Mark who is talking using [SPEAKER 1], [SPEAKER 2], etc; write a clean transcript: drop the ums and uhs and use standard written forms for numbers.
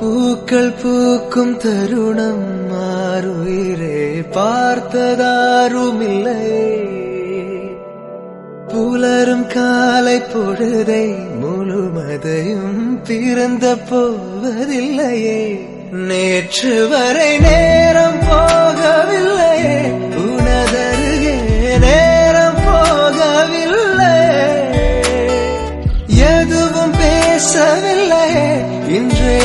[SPEAKER 1] பூக்கள் பூக்கும் தருணம் மாறுயிரே பார்த்ததாருமில்லை. புலரும் காலை பொழுதை முழுமதையும் பிறந்த போவதில்லையே. நேற்று வரை நேரம் போகவில்லையே, உனதருகே நேரம் போகவில்லை. எதுவும் பேசவில்லையே, இன்றே